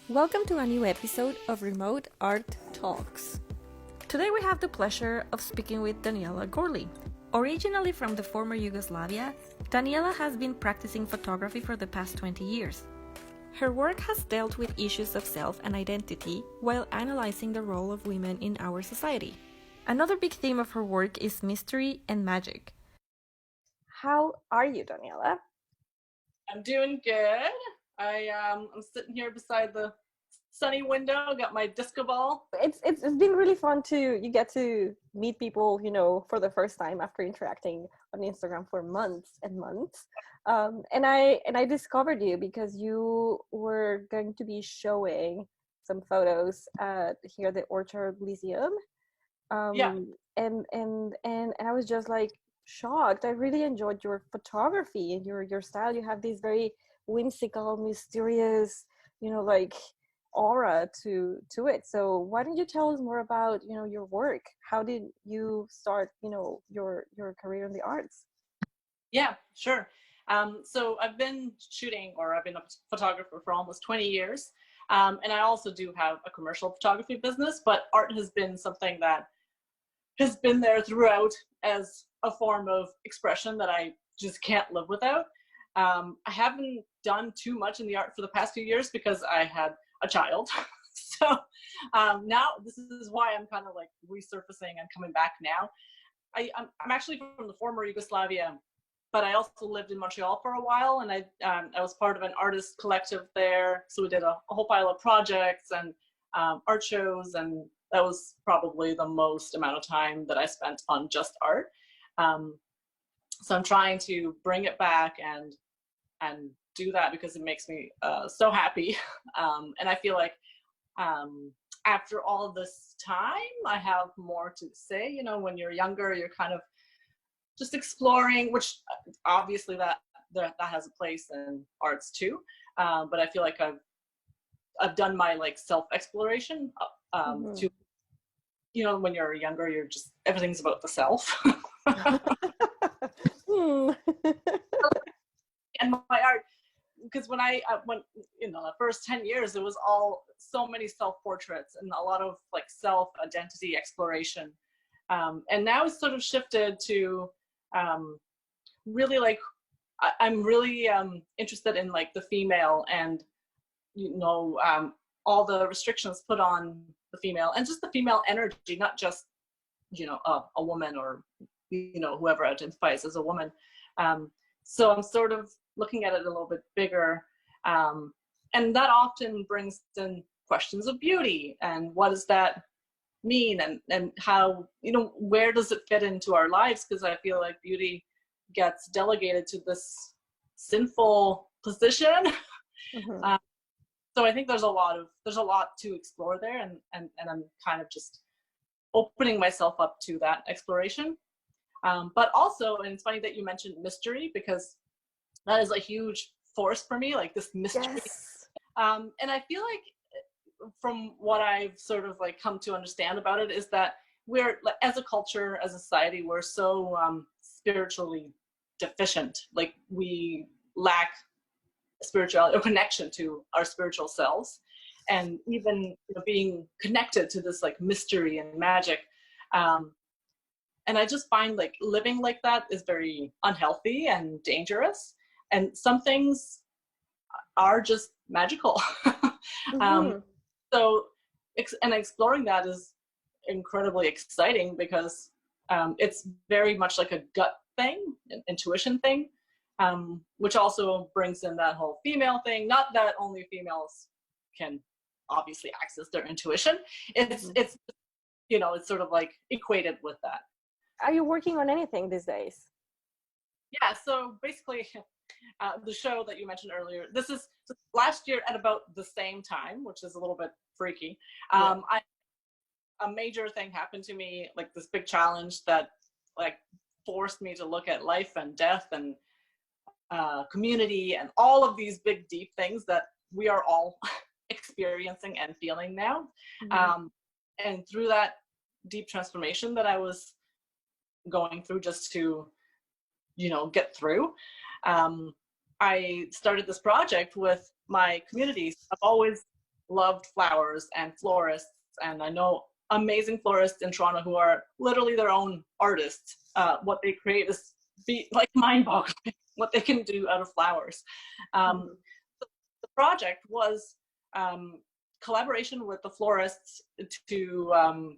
Welcome to a new episode of Remote Art Talks. Today we have the pleasure of speaking with Danijela Gorley. Originally from the former Yugoslavia, Danijela has been practicing photography for the past 20 years. Her work has dealt with issues of self and identity while analyzing the role of women in our society. Another big theme of her work is mystery and magic. How are you, Danijela? I'm doing good. I'm sitting here beside the sunny window. Got my disco ball. It's been really fun you get to meet people, for the first time after interacting on Instagram for months and months. And I discovered you because you were going to be showing some photos here at the Orchard Lyceum. Yeah. And I was just like shocked. I really enjoyed your photography and your style. You have this very whimsical, mysterious, like aura to it. So why don't you tell us more about your work? How did you start your career in the arts? Yeah, sure. So I've been shooting, or I've been a photographer for almost 20 years. And I also do have a commercial photography business, but art has been something that has been there throughout as a form of expression that I just can't live without. I haven't done too much in the art for the past few years because I had a child. So now this is why I'm kind of like resurfacing and coming back now. I'm actually from the former Yugoslavia, but I also lived in Montreal for a while, and I was part of an artist collective there. So we did a whole pile of projects and art shows, and that was probably the most amount of time that I spent on just art. So I'm trying to bring it back and do that because it makes me so happy. And I feel like after all this time, I have more to say. When you're younger, you're kind of just exploring, which obviously that has a place in arts too. But I feel like I've done my like self-exploration to, when you're younger, you're just, everything's about the self. And my art, because when the first 10 years, it was all so many self-portraits and a lot of like self-identity exploration. And now it's sort of shifted to really like, I'm really interested in like the female and, all the restrictions put on the female and just the female energy, not just, a woman or, whoever identifies as a woman. So I'm sort of looking at it a little bit bigger. And that often brings in questions of beauty and what does that mean and how, where does it fit into our lives? Because I feel like beauty gets delegated to this sinful position. Mm-hmm. So I think there's a lot to explore there, and I'm kind of just opening myself up to that exploration. But also, and it's funny that you mentioned mystery because that is a huge force for me, like this mystery. Yes. And I feel like from what I've sort of like come to understand about it is that we're, as a culture, as a society, we're so spiritually deficient. Like we lack spirituality or connection to our spiritual selves, and even being connected to this like mystery and magic. And I just find like living like that is very unhealthy and dangerous. And some things are just magical. Mm-hmm. So, and exploring that is incredibly exciting because it's very much like a gut thing, an intuition thing, which also brings in that whole female thing. Not that only females can obviously access their intuition. It's it's sort of like equated with that. Are you working on anything these days? Yeah, so basically, the show that you mentioned earlier, this is last year at about the same time, which is a little bit freaky. A major thing happened to me, like this big challenge that like forced me to look at life and death and community and all of these big, deep things that we are all experiencing and feeling now. Mm-hmm. And through that deep transformation that I was going through just to get through, I started this project with my communities. I've always loved flowers and florists, and I know amazing florists in Toronto who are literally their own artists. What they create is like mind-boggling, what they can do out of flowers. The project was collaboration with the florists to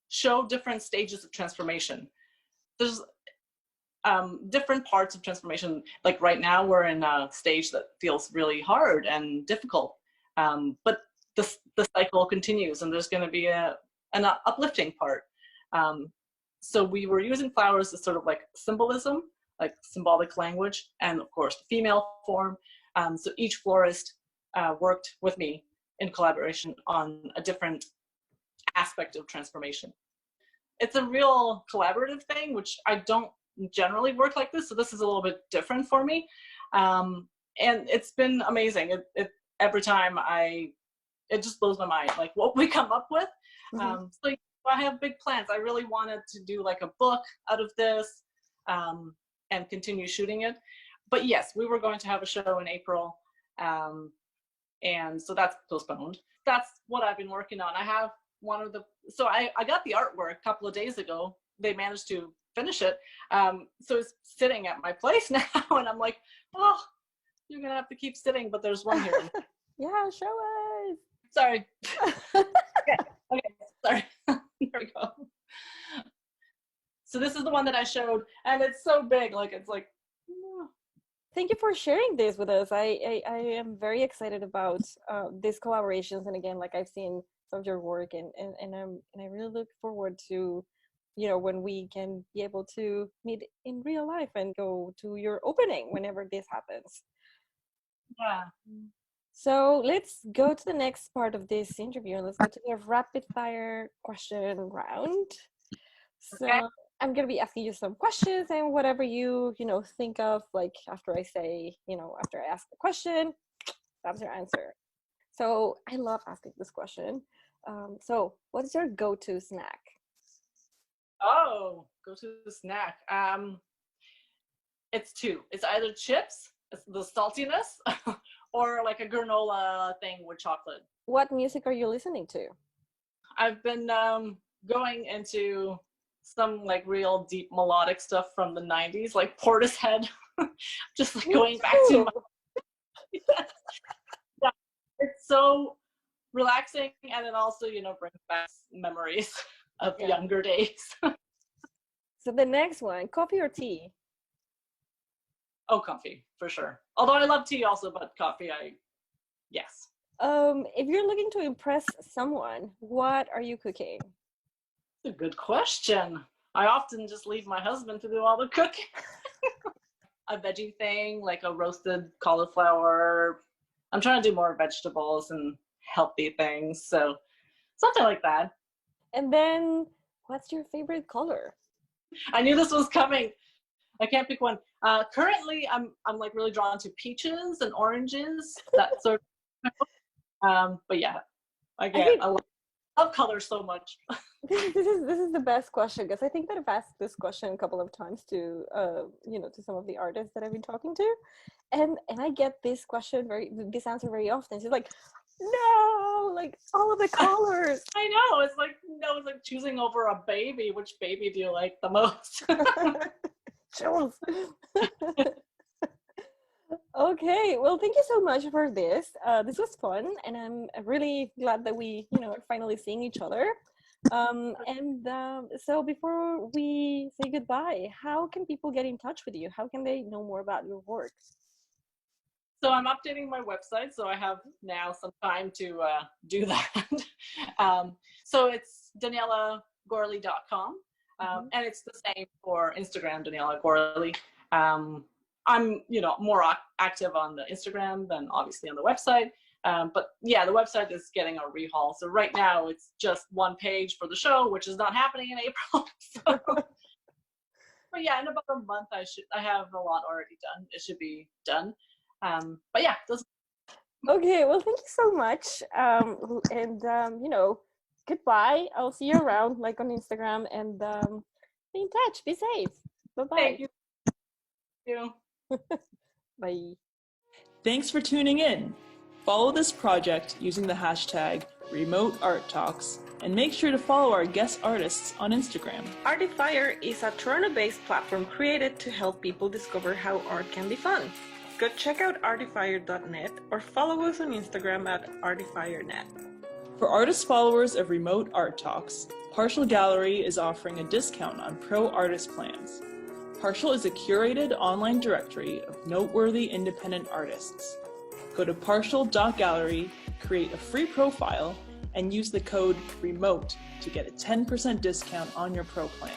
show different stages of transformation. There's different parts of transformation. Like right now, we're in a stage that feels really hard and difficult, but the cycle continues, and there's going to be an uplifting part. So we were using flowers as sort of like symbolism, like symbolic language, and of course the female form. So each florist worked with me in collaboration on a different aspect of transformation. It's a real collaborative thing, which I don't generally work like this, so this is a little bit different for me. And it's been amazing. Every time it just blows my mind, like what we come up with. So I have big plans. I really wanted to do like a book out of this and continue shooting it. But yes, we were going to have a show in April. And so that's postponed. That's what I've been working on. I have so I got the artwork a couple of days ago. They managed to finish it. So it's sitting at my place now. And I'm like, oh, you're going to have to keep sitting, but there's one here. Yeah, show us. Sorry. Okay, sorry. There we go. So this is the one that I showed, and it's so big, like it's like. Thank you for sharing this with us. I am very excited about these collaborations, and again, like I've seen some of your work, and I really look forward to, when we can be able to meet in real life and go to your opening whenever this happens. Yeah. So let's go to the next part of this interview, and let's go to the rapid fire question round. So okay. I'm going to be asking you some questions, and whatever you think of, like after I say, after I ask the question, that's your answer. So I love asking this question. So what's your go-to snack? Oh, go-to snack. It's two. It's either chips, the saltiness, or like a granola thing with chocolate. What music are you listening to? I've been going into some like real deep melodic stuff from the 90s, like Portishead. Just like going back to yeah, it's so relaxing, and it also brings back memories of younger days. So the next one, coffee or tea? Oh, coffee for sure. Although I love tea also, but coffee, yes. If you're looking to impress someone, what are you cooking? That's a good question. I often just leave my husband to do all the cooking. A veggie thing, like a roasted cauliflower. I'm trying to do more vegetables and healthy things, so something like that. And then, what's your favorite color? I knew this was coming. I can't pick one. Currently, I'm like really drawn to peaches and oranges. That sort of. But yeah, again, I love color so much. This is the best question, because I think that I've asked this question a couple of times to to some of the artists that I've been talking to, and I get this answer very often. She's like, no, like all of the colors. I know, it's like choosing over a baby. Which baby do you like the most? Choose. Okay, well, thank you so much for this. This was fun, and I'm really glad that we are finally seeing each other. So before we say goodbye, how can people get in touch with you? How can they know more about your work? So I'm updating my website, so I have now some time to do that. So it's DanielaGorley.com, and it's the same for Instagram, Daniela Gorley. I'm more active on the Instagram than obviously on the website. But yeah, the website is getting a rehaul. So right now it's just one page for the show, which is not happening in April. So, but yeah, in about a month I have a lot already done. It should be done. But yeah. Okay, well, thank you so much. Goodbye. I'll see you around, like on Instagram, and be in touch. Be safe. Bye-bye. Thank you. Thank you. Bye. Thanks for tuning in. Follow this project using the hashtag #RemoteArtTalks and make sure to follow our guest artists on Instagram. Artifier is a Toronto-based platform created to help people discover how art can be fun. Go check out artifier.net or follow us on Instagram at artifiernet. For artist followers of Remote Art Talks, Partial Gallery is offering a discount on pro artist plans. Partial is a curated online directory of noteworthy independent artists. Go to partial.gallery, create a free profile, and use the code REMOTE to get a 10% discount on your pro plan.